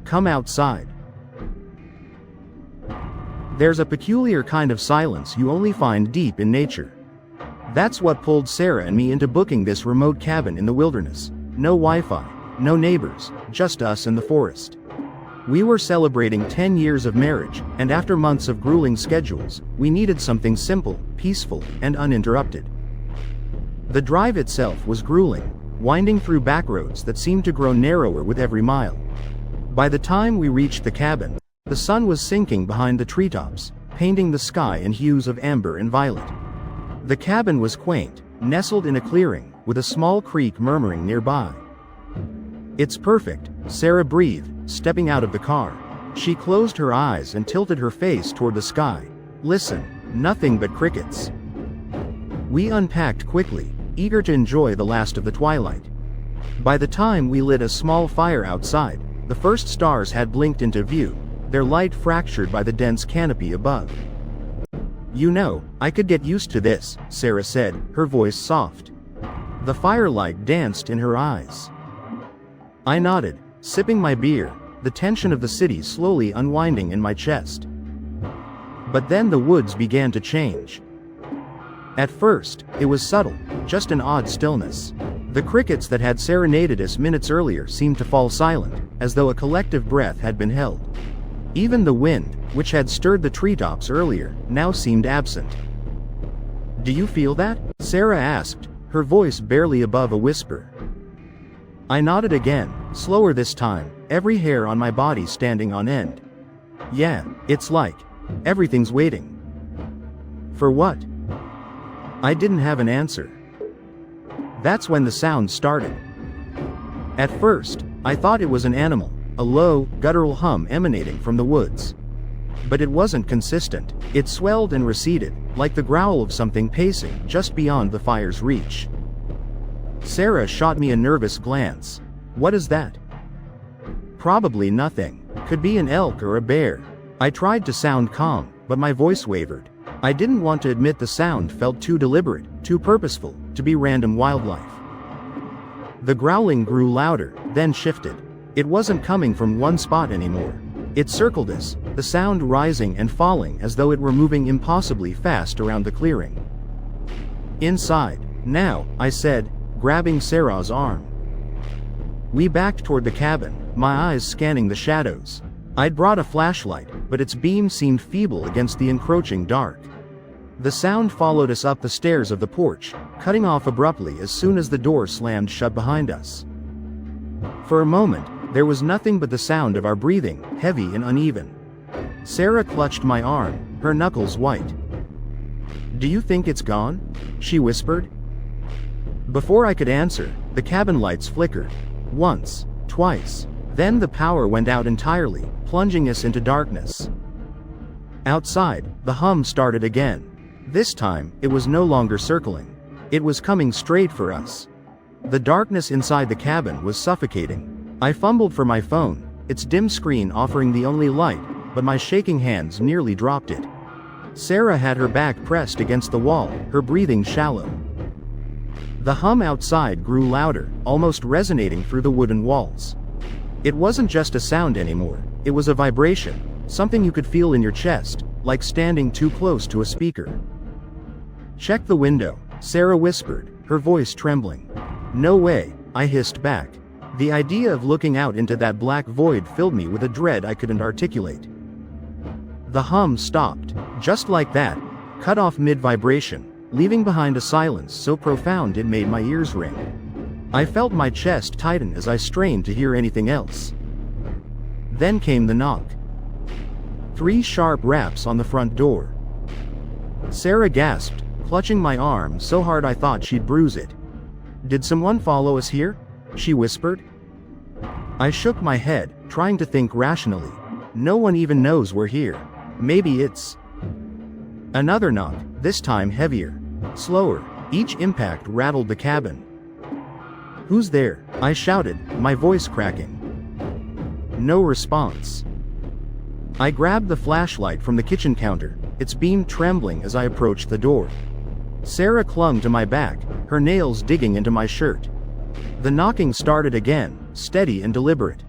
Come outside. There's a peculiar kind of silence you only find deep in nature. That's what pulled Sarah and me into booking this remote cabin in the wilderness. No Wi-Fi, no neighbors, just us and the forest. We were celebrating 10 years of marriage, and after months of grueling schedules, we needed something simple, peaceful, and uninterrupted. The drive itself was grueling, winding through back roads that seemed to grow narrower with every mile. By the time we reached the cabin, the sun was sinking behind the treetops, painting the sky in hues of amber and violet. The cabin was quaint, nestled in a clearing, with a small creek murmuring nearby. It's perfect, Sarah breathed, stepping out of the car. She closed her eyes and tilted her face toward the sky. Listen, nothing but crickets. We unpacked quickly, eager to enjoy the last of the twilight. By the time we lit a small fire outside, the first stars had blinked into view, their light fractured by the dense canopy above. You know, I could get used to this, Sarah said, her voice soft. The firelight danced in her eyes. I nodded, sipping my beer, the tension of the city slowly unwinding in my chest. But then the woods began to change. At first, it was subtle, just an odd stillness. The crickets that had serenaded us minutes earlier seemed to fall silent, as though a collective breath had been held. Even the wind, which had stirred the treetops earlier, now seemed absent. Do you feel that? Sarah asked, her voice barely above a whisper. I nodded again, slower this time, every hair on my body standing on end. Yeah, it's like everything's waiting. For what? I didn't have an answer. That's when the sound started. At first, I thought it was an animal, a low, guttural hum emanating from the woods. But it wasn't consistent. It swelled and receded, like the growl of something pacing just beyond the fire's reach. Sarah shot me a nervous glance. What is that? Probably nothing. Could be an elk or a bear. I tried to sound calm, but my voice wavered. I didn't want to admit the sound felt too deliberate, too purposeful, to be random wildlife. The growling grew louder, then shifted. It wasn't coming from one spot anymore. It circled us, the sound rising and falling as though it were moving impossibly fast around the clearing. Inside, now, I said, grabbing Sarah's arm. We backed toward the cabin, my eyes scanning the shadows. I'd brought a flashlight, but its beam seemed feeble against the encroaching dark. The sound followed us up the stairs of the porch, cutting off abruptly as soon as the door slammed shut behind us. For a moment, there was nothing but the sound of our breathing, heavy and uneven. Sarah clutched my arm, her knuckles white. Do you think it's gone? She whispered. Before I could answer, the cabin lights flickered. Once, twice. Then the power went out entirely, plunging us into darkness. Outside, the hum started again. This time, it was no longer circling. It was coming straight for us. The darkness inside the cabin was suffocating. I fumbled for my phone, its dim screen offering the only light, but my shaking hands nearly dropped it. Sarah had her back pressed against the wall, her breathing shallow. The hum outside grew louder, almost resonating through the wooden walls. It wasn't just a sound anymore, it was a vibration, something you could feel in your chest, like standing too close to a speaker. Check the window, Sarah whispered, her voice trembling. No way, I hissed back. The idea of looking out into that black void filled me with a dread I couldn't articulate. The hum stopped, just like that, cut off mid-vibration, leaving behind a silence so profound it made my ears ring. I felt my chest tighten as I strained to hear anything else. Then came the knock. 3 sharp raps on the front door. Sarah gasped, clutching my arm so hard I thought she'd bruise it. Did someone follow us here? She whispered. I shook my head, trying to think rationally. No one even knows we're here. Maybe it's... Another knock, this time heavier. Slower, each impact rattled the cabin. Who's there? I shouted, my voice cracking. No response. I grabbed the flashlight from the kitchen counter, its beam trembling as I approached the door. Sarah clung to my back, her nails digging into my shirt. The knocking started again, steady and deliberate.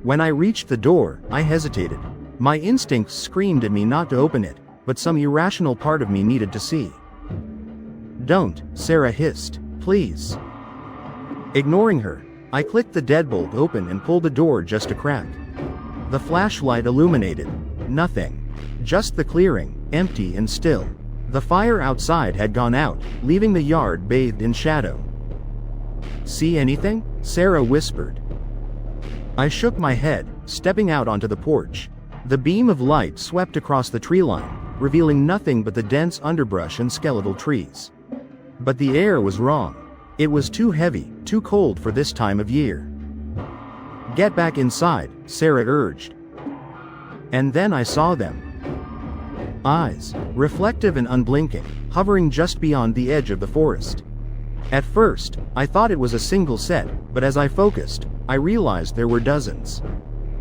When I reached the door, I hesitated. My instincts screamed at me not to open it, but some irrational part of me needed to see. "Don't," Sarah hissed. "Please." Ignoring her, I clicked the deadbolt open and pulled the door just a crack. The flashlight illuminated nothing. Just the clearing, empty and still. The fire outside had gone out, leaving the yard bathed in shadow. "See anything?" Sarah whispered. I shook my head, stepping out onto the porch. The beam of light swept across the tree line, revealing nothing but the dense underbrush and skeletal trees. But the air was wrong. It was too heavy, too cold for this time of year. "Get back inside," Sarah urged. And then I saw them. Eyes, reflective and unblinking, hovering just beyond the edge of the forest. At first, I thought it was a single set, but as I focused, I realized there were dozens.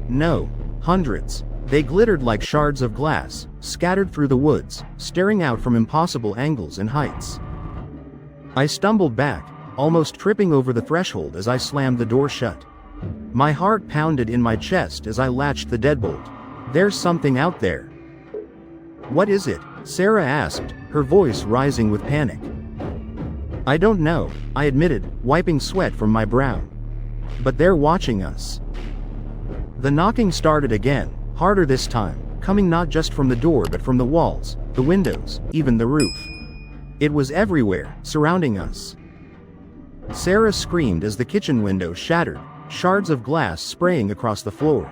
No, hundreds. They glittered like shards of glass, scattered through the woods, staring out from impossible angles and heights. I stumbled back, almost tripping over the threshold as I slammed the door shut. My heart pounded in my chest as I latched the deadbolt. "There's something out there." "What is it?" Sarah asked, her voice rising with panic. "I don't know," I admitted, wiping sweat from my brow. "But they're watching us." The knocking started again, harder this time, coming not just from the door but from the walls, the windows, even the roof. It was everywhere, surrounding us. Sarah screamed as the kitchen window shattered, shards of glass spraying across the floor.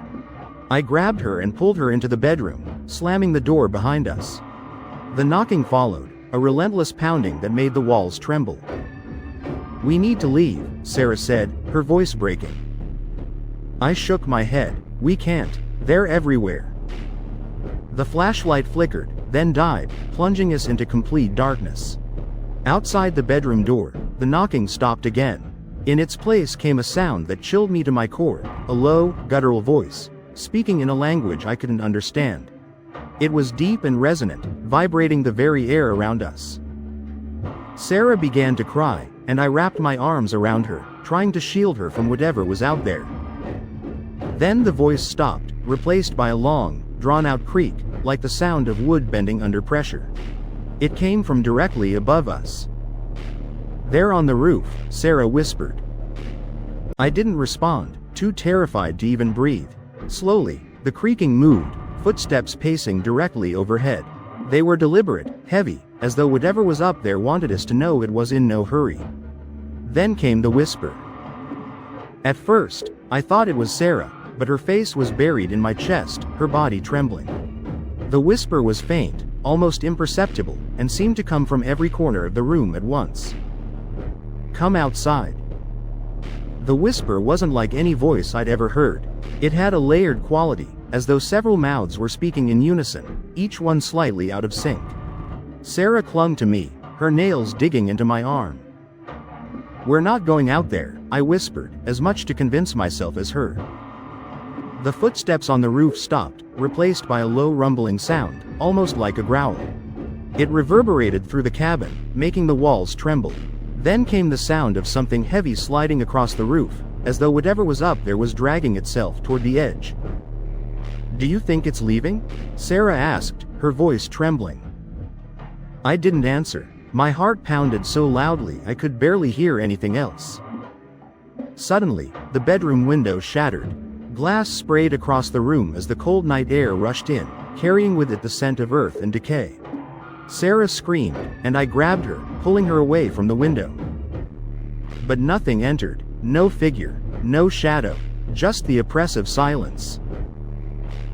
I grabbed her and pulled her into the bedroom, slamming the door behind us. The knocking followed, a relentless pounding that made the walls tremble. "We need to leave," Sarah said, her voice breaking. I shook my head. "We can't. They're everywhere." The flashlight flickered, then died, plunging us into complete darkness. Outside the bedroom door, the knocking stopped again. In its place came a sound that chilled me to my core, a low, guttural voice, speaking in a language I couldn't understand. It was deep and resonant, vibrating the very air around us. Sarah began to cry, and I wrapped my arms around her, trying to shield her from whatever was out there. Then the voice stopped, replaced by a long, drawn-out creak, like the sound of wood bending under pressure. It came from directly above us. "They're on the roof," Sarah whispered. I didn't respond, too terrified to even breathe. Slowly, the creaking moved, footsteps pacing directly overhead. They were deliberate, heavy, as though whatever was up there wanted us to know it was in no hurry. Then came the whisper. At first, I thought it was Sarah, but her face was buried in my chest, her body trembling. The whisper was faint, almost imperceptible, and seemed to come from every corner of the room at once. "Come outside." The whisper wasn't like any voice I'd ever heard. It had a layered quality, as though several mouths were speaking in unison, each one slightly out of sync. Sarah clung to me, her nails digging into my arm. "We're not going out there," I whispered, as much to convince myself as her. The footsteps on the roof stopped, replaced by a low rumbling sound, almost like a growl. It reverberated through the cabin, making the walls tremble. Then came the sound of something heavy sliding across the roof, as though whatever was up there was dragging itself toward the edge. "Do you think it's leaving?" Sarah asked, her voice trembling. I didn't answer. My heart pounded so loudly I could barely hear anything else. Suddenly, the bedroom window shattered. Glass sprayed across the room as the cold night air rushed in, carrying with it the scent of earth and decay. Sarah screamed, and I grabbed her, pulling her away from the window. But nothing entered, no figure, no shadow, just the oppressive silence.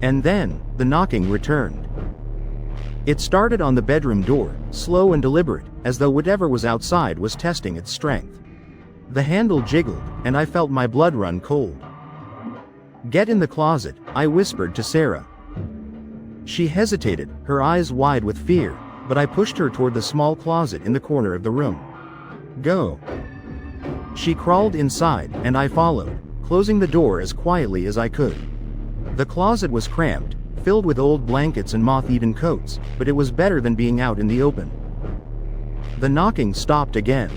And then, the knocking returned. It started on the bedroom door, slow and deliberate, as though whatever was outside was testing its strength. The handle jiggled, and I felt my blood run cold. "Get in the closet," I whispered to Sarah. She hesitated, her eyes wide with fear, but I pushed her toward the small closet in the corner of the room. "Go." She crawled inside, and I followed, closing the door as quietly as I could. The closet was cramped, filled with old blankets and moth-eaten coats, but it was better than being out in the open. The knocking stopped again.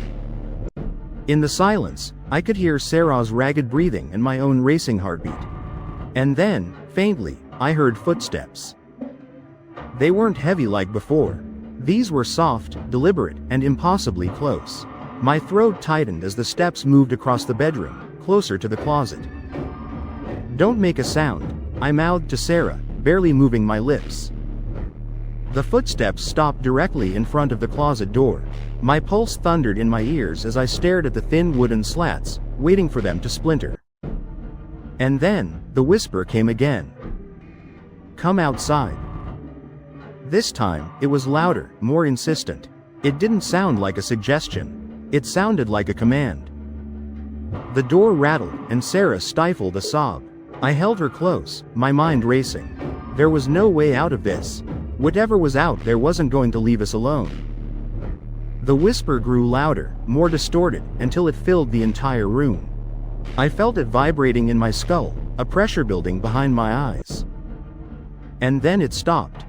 In the silence, I could hear Sarah's ragged breathing and my own racing heartbeat. And then, faintly, I heard footsteps. They weren't heavy like before. These were soft, deliberate, and impossibly close. My throat tightened as the steps moved across the bedroom, closer to the closet. "Don't make a sound," I mouthed to Sarah, barely moving my lips. The footsteps stopped directly in front of the closet door. My pulse thundered in my ears as I stared at the thin wooden slats, waiting for them to splinter. And then, the whisper came again. "Come outside." This time, it was louder, more insistent. It didn't sound like a suggestion. It sounded like a command. The door rattled, and Sarah stifled a sob. I held her close, my mind racing. There was no way out of this. Whatever was out there wasn't going to leave us alone. The whisper grew louder, more distorted, until it filled the entire room. I felt it vibrating in my skull, a pressure building behind my eyes. And then it stopped.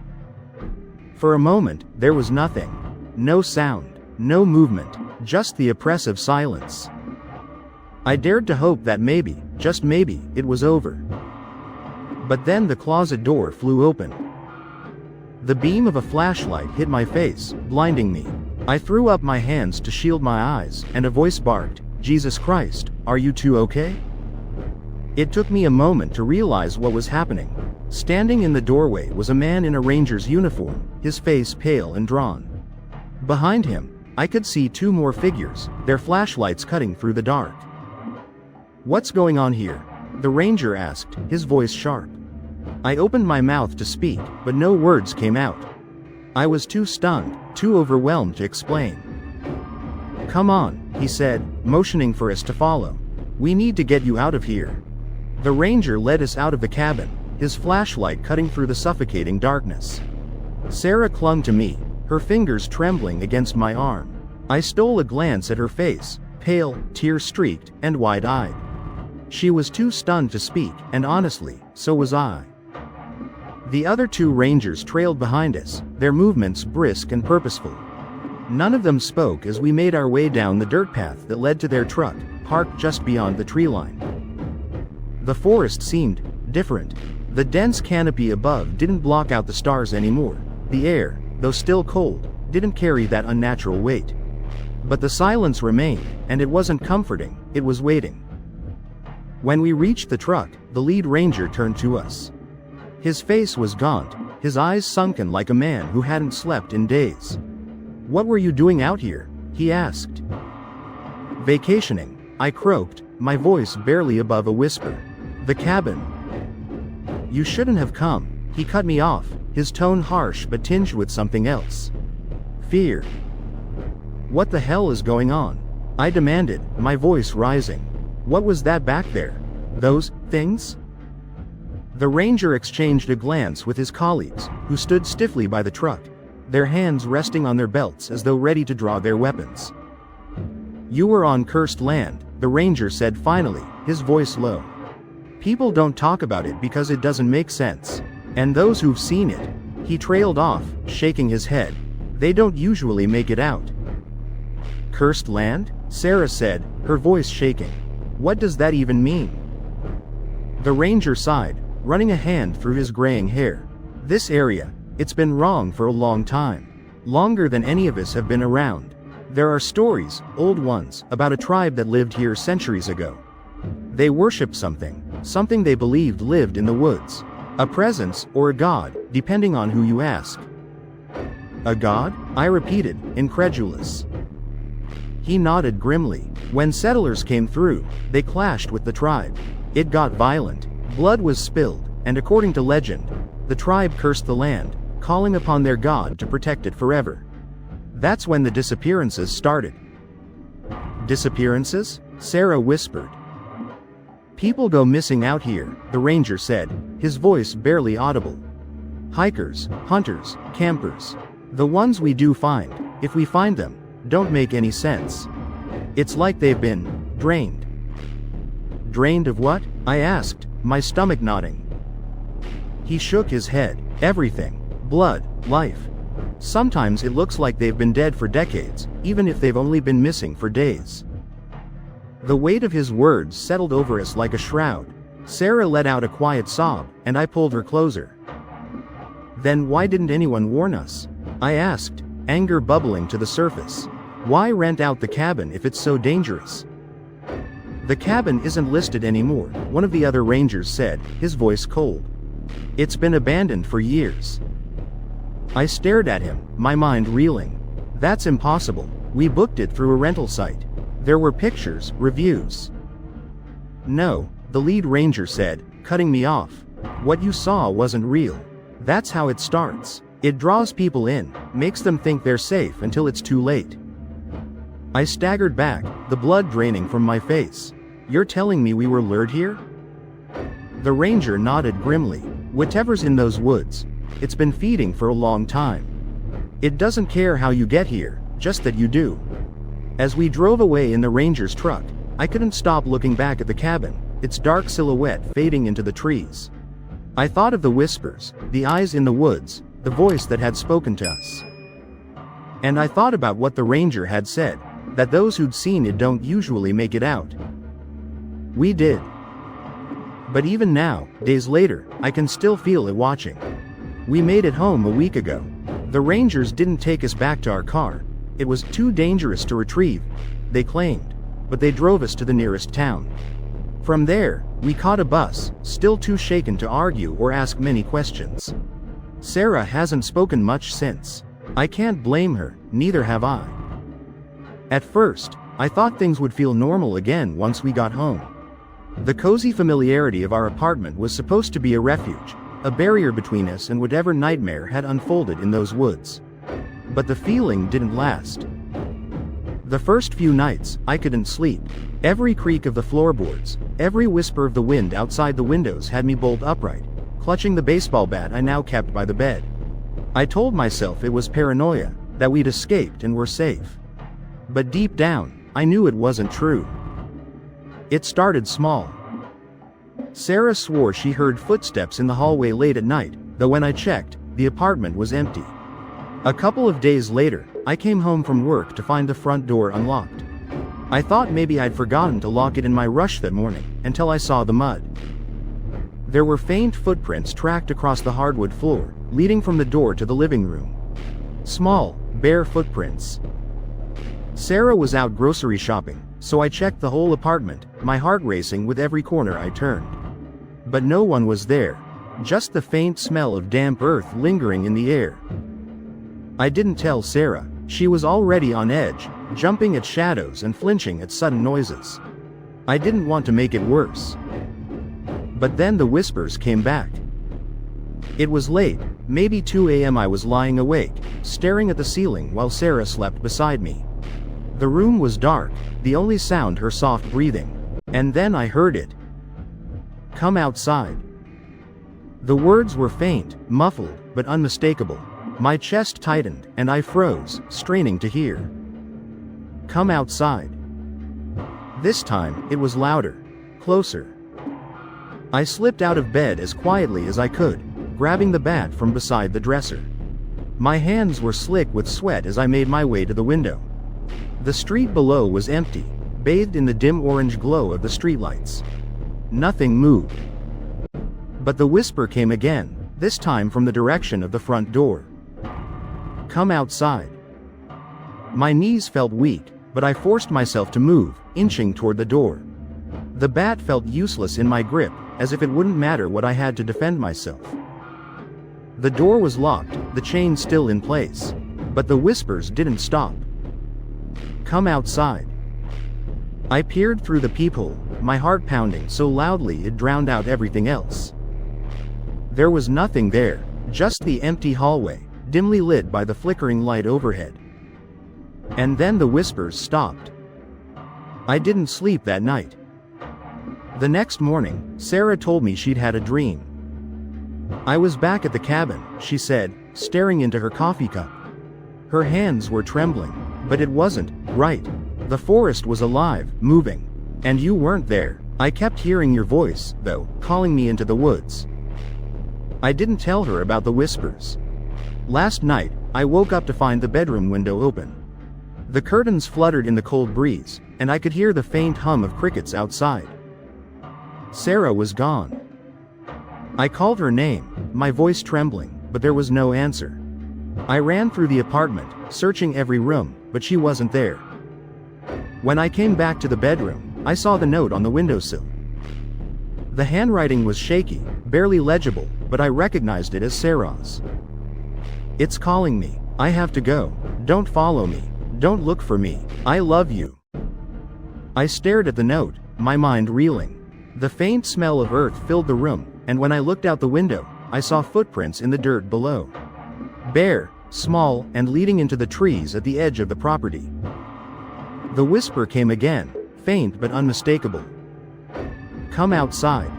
For a moment, there was nothing. No sound, no movement, just the oppressive silence. I dared to hope that maybe, just maybe, it was over. But then the closet door flew open. The beam of a flashlight hit my face, blinding me. I threw up my hands to shield my eyes, and a voice barked, "Jesus Christ, are you two okay?" It took me a moment to realize what was happening. Standing in the doorway was a man in a ranger's uniform, his face pale and drawn. Behind him, I could see two more figures, their flashlights cutting through the dark. "What's going on here?" the ranger asked, his voice sharp. I opened my mouth to speak, but no words came out. I was too stunned, too overwhelmed to explain. "Come on," he said, motioning for us to follow. "We need to get you out of here." The ranger led us out of the cabin, his flashlight cutting through the suffocating darkness. Sarah clung to me, her fingers trembling against my arm. I stole a glance at her face, pale, tear-streaked, and wide-eyed. She was too stunned to speak, and honestly, so was I. The other two rangers trailed behind us, their movements brisk and purposeful. None of them spoke as we made our way down the dirt path that led to their truck, parked just beyond the tree line. The forest seemed different. The dense canopy above didn't block out the stars anymore. The air, though still cold, didn't carry that unnatural weight. But the silence remained, and it wasn't comforting, it was waiting. When we reached the truck, the lead ranger turned to us. His face was gaunt, his eyes sunken like a man who hadn't slept in days. "What were you doing out here?" he asked. "Vacationing," I croaked, my voice barely above a whisper. "The cabin." "You shouldn't have come," he cut me off, his tone harsh but tinged with something else. "Fear." "What the hell is going on?" I demanded, my voice rising. "What was that back there? Those things?" The ranger exchanged a glance with his colleagues, who stood stiffly by the truck, their hands resting on their belts as though ready to draw their weapons. "You were on cursed land," the ranger said finally, his voice low. "People don't talk about it because it doesn't make sense. And those who've seen it," he trailed off, shaking his head, "they don't usually make it out." "Cursed land?" Sarah said, her voice shaking. "What does that even mean?" The ranger sighed, running a hand through his graying hair. "This area, it's been wrong for a long time. Longer than any of us have been around. There are stories, old ones, about a tribe that lived here centuries ago. They worshipped something they believed lived in the woods. A presence, or a god, depending on who you ask." "A god?" I repeated, incredulous. He nodded grimly. "When settlers came through, they clashed with the tribe. It got violent. Blood was spilled, and according to legend, the tribe cursed the land, calling upon their god to protect it forever. That's when the disappearances started." "Disappearances?" Sarah whispered. "People go missing out here," the ranger said, his voice barely audible. "Hikers, hunters, campers. The ones we do find, if we find them, don't make any sense. It's like they've been drained." "Drained of what?" I asked, my stomach knotting. He shook his head. "Everything. Blood, life. Sometimes it looks like they've been dead for decades, even if they've only been missing for days." The weight of his words settled over us like a shroud. Sarah let out a quiet sob, and I pulled her closer. Then why didn't anyone warn us? I asked, anger bubbling to the surface. Why rent out the cabin if it's so dangerous? The cabin isn't listed anymore, one of the other rangers said, his voice cold. It's been abandoned for years. I stared at him, my mind reeling. That's impossible. We booked it through a rental site. There were pictures, reviews. No, the lead ranger said, cutting me off. What you saw wasn't real. That's how it starts. It draws people in, makes them think they're safe until it's too late. I staggered back, the blood draining from my face. You're telling me we were lured here? The ranger nodded grimly. Whatever's in those woods, it's been feeding for a long time. It doesn't care how you get here, just that you do. As we drove away in the ranger's truck, I couldn't stop looking back at the cabin, its dark silhouette fading into the trees. I thought of the whispers, the eyes in the woods, the voice that had spoken to us. And I thought about what the ranger had said, that those who'd seen it don't usually make it out. We did. But even now, days later, I can still feel it watching. We made it home a week ago. The rangers didn't take us back to our car. It was too dangerous to retrieve, they claimed, but they drove us to the nearest town. From there, we caught a bus, still too shaken to argue or ask many questions. Sarah hasn't spoken much since. I can't blame her, neither have I. At first, I thought things would feel normal again once we got home. The cozy familiarity of our apartment was supposed to be a refuge, a barrier between us and whatever nightmare had unfolded in those woods. But the feeling didn't last. The first few nights, I couldn't sleep. Every creak of the floorboards, every whisper of the wind outside the windows had me bolt upright, clutching the baseball bat I now kept by the bed. I told myself it was paranoia, that we'd escaped and were safe. But deep down, I knew it wasn't true. It started small. Sarah swore she heard footsteps in the hallway late at night, though when I checked, the apartment was empty. A couple of days later, I came home from work to find the front door unlocked. I thought maybe I'd forgotten to lock it in my rush that morning, until I saw the mud. There were faint footprints tracked across the hardwood floor, leading from the door to the living room. Small, bare footprints. Sarah was out grocery shopping, so I checked the whole apartment, my heart racing with every corner I turned. But no one was there, just the faint smell of damp earth lingering in the air. I didn't tell Sarah. She was already on edge, jumping at shadows and flinching at sudden noises. I didn't want to make it worse. But then the whispers came back. It was late, maybe 2 a.m. I was lying awake, staring at the ceiling while Sarah slept beside me. The room was dark, the only sound her soft breathing. And then I heard it. Come outside. The words were faint, muffled, but unmistakable. My chest tightened, and I froze, straining to hear. Come outside. This time, it was louder, closer. I slipped out of bed as quietly as I could, grabbing the bat from beside the dresser. My hands were slick with sweat as I made my way to the window. The street below was empty, bathed in the dim orange glow of the streetlights. Nothing moved. But the whisper came again, this time from the direction of the front door. Come outside. My knees felt weak, but I forced myself to move, inching toward the door. The bat felt useless in my grip, as if it wouldn't matter what I had to defend myself. The door was locked, the chain still in place. But the whispers didn't stop. Come outside. I peered through the peephole, my heart pounding so loudly it drowned out everything else. There was nothing there, just the empty hallway, dimly lit by the flickering light overhead. And then the whispers stopped. I didn't sleep that night. The next morning, Sarah told me she'd had a dream. I was back at the cabin, she said, staring into her coffee cup. Her hands were trembling, but it wasn't right. The forest was alive, moving. And you weren't there. I kept hearing your voice, though, calling me into the woods. I didn't tell her about the whispers. Last night, I woke up to find the bedroom window open. The curtains fluttered in the cold breeze, and I could hear the faint hum of crickets outside. Sarah was gone. I called her name, my voice trembling, but there was no answer. I ran through the apartment, searching every room, but she wasn't there. When I came back to the bedroom, I saw the note on the windowsill. The handwriting was shaky, barely legible, but I recognized it as Sarah's. "It's calling me. I have to go. Don't follow me. Don't look for me. I love you." I stared at the note, my mind reeling. The faint smell of earth filled the room, and when I looked out the window, I saw footprints in the dirt below. Bare, small, and leading into the trees at the edge of the property. The whisper came again, faint but unmistakable. "Come outside."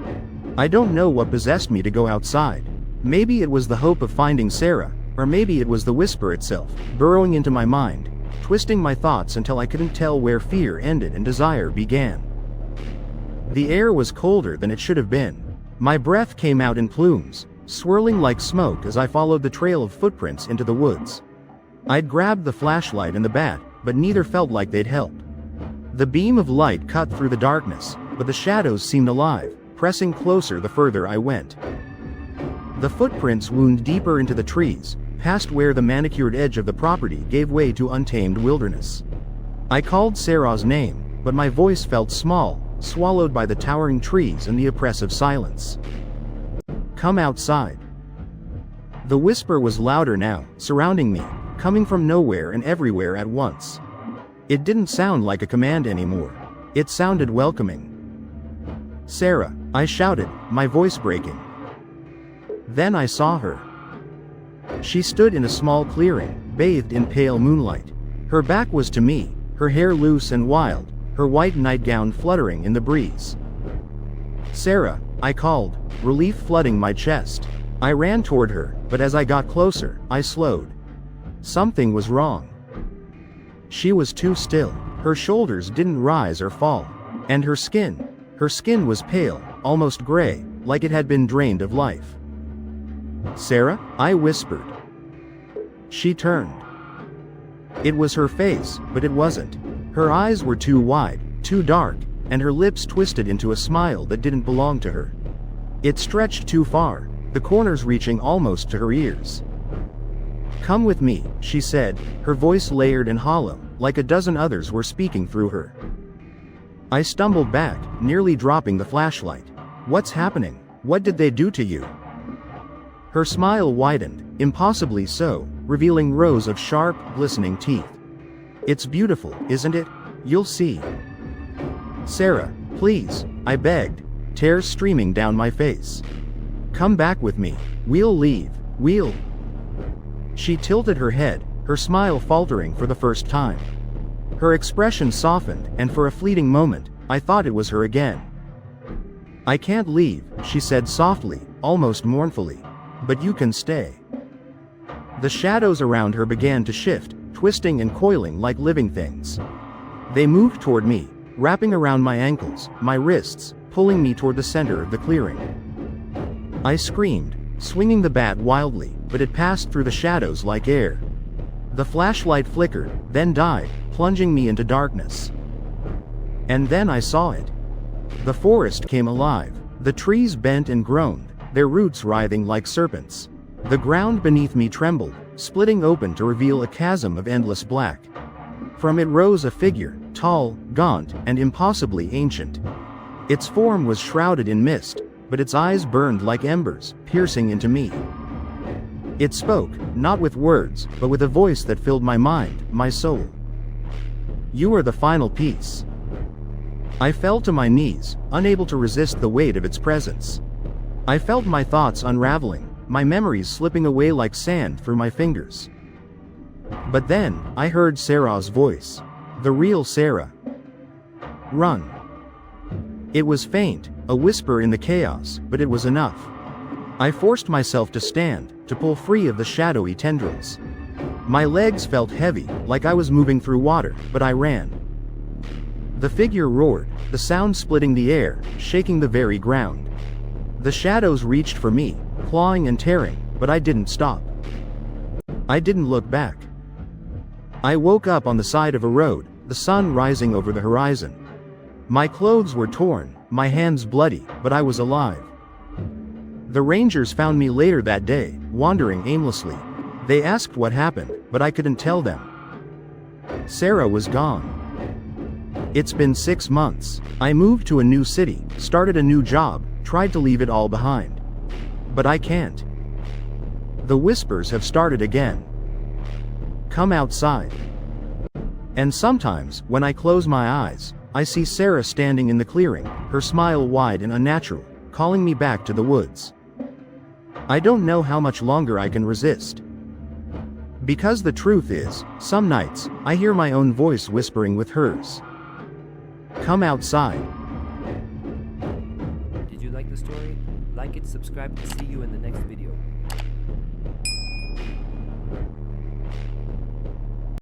I don't know what possessed me to go outside. Maybe it was the hope of finding Sarah, or maybe it was the whisper itself, burrowing into my mind, twisting my thoughts until I couldn't tell where fear ended and desire began. The air was colder than it should have been. My breath came out in plumes, swirling like smoke as I followed the trail of footprints into the woods. I'd grabbed the flashlight and the bat, but neither felt like they'd help. The beam of light cut through the darkness, but the shadows seemed alive, pressing closer the further I went. The footprints wound deeper into the trees, past where the manicured edge of the property gave way to untamed wilderness. I called Sarah's name, but my voice felt small, swallowed by the towering trees and the oppressive silence. "Come outside." The whisper was louder now, surrounding me, coming from nowhere and everywhere at once. It didn't sound like a command anymore. It sounded welcoming. "Sarah," I shouted, my voice breaking. Then I saw her. She stood in a small clearing, bathed in pale moonlight. Her back was to me, her hair loose and wild, her white nightgown fluttering in the breeze. "Sarah," I called, relief flooding my chest. I ran toward her, but as I got closer, I slowed. Something was wrong. She was too still. Her shoulders didn't rise or fall. And her skin was pale, almost gray, like it had been drained of life. "Sarah?" I whispered. She turned. It was her face, but it wasn't. Her eyes were too wide, too dark, and her lips twisted into a smile that didn't belong to her. It stretched too far, the corners reaching almost to her ears. "Come with me," she said, her voice layered and hollow, like a dozen others were speaking through her. I stumbled back, nearly dropping the flashlight. "What's happening? What did they do to you?" Her smile widened, impossibly so, revealing rows of sharp, glistening teeth. "It's beautiful, isn't it? You'll see." "Sarah, please," I begged, tears streaming down my face. "Come back with me. We'll leave. We'll..." She tilted her head, her smile faltering for the first time. Her expression softened, and for a fleeting moment, I thought it was her again. "I can't leave," she said softly, almost mournfully. "But you can stay." The shadows around her began to shift, twisting and coiling like living things. They moved toward me, wrapping around my ankles, my wrists, pulling me toward the center of the clearing. I screamed, swinging the bat wildly, but it passed through the shadows like air. The flashlight flickered, then died, plunging me into darkness. And then I saw it. The forest came alive. The trees bent and groaned, their roots writhing like serpents. The ground beneath me trembled, splitting open to reveal a chasm of endless black. From it rose a figure, tall, gaunt, and impossibly ancient. Its form was shrouded in mist, but its eyes burned like embers, piercing into me. It spoke, not with words, but with a voice that filled my mind, my soul. "You are the final piece." I fell to my knees, unable to resist the weight of its presence. I felt my thoughts unraveling, my memories slipping away like sand through my fingers. But then, I heard Sarah's voice. The real Sarah. "Run." It was faint, a whisper in the chaos, but it was enough. I forced myself to stand, to pull free of the shadowy tendrils. My legs felt heavy, like I was moving through water, but I ran. The figure roared, the sound splitting the air, shaking the very ground. The shadows reached for me, clawing and tearing, but I didn't stop. I didn't look back. I woke up on the side of a road, the sun rising over the horizon. My clothes were torn, my hands bloody, but I was alive. The rangers found me later that day, wandering aimlessly. They asked what happened, but I couldn't tell them. Sarah was gone. It's been 6 months. I moved to a new city, started a new job, tried to leave it all behind. But I can't. The whispers have started again. Come outside. And sometimes, when I close my eyes, I see Sarah standing in the clearing, her smile wide and unnatural, calling me back to the woods. I don't know how much longer I can resist. Because the truth is, some nights, I hear my own voice whispering with hers. Come outside. Did you like the story? Like it, subscribe, and see you in the next video.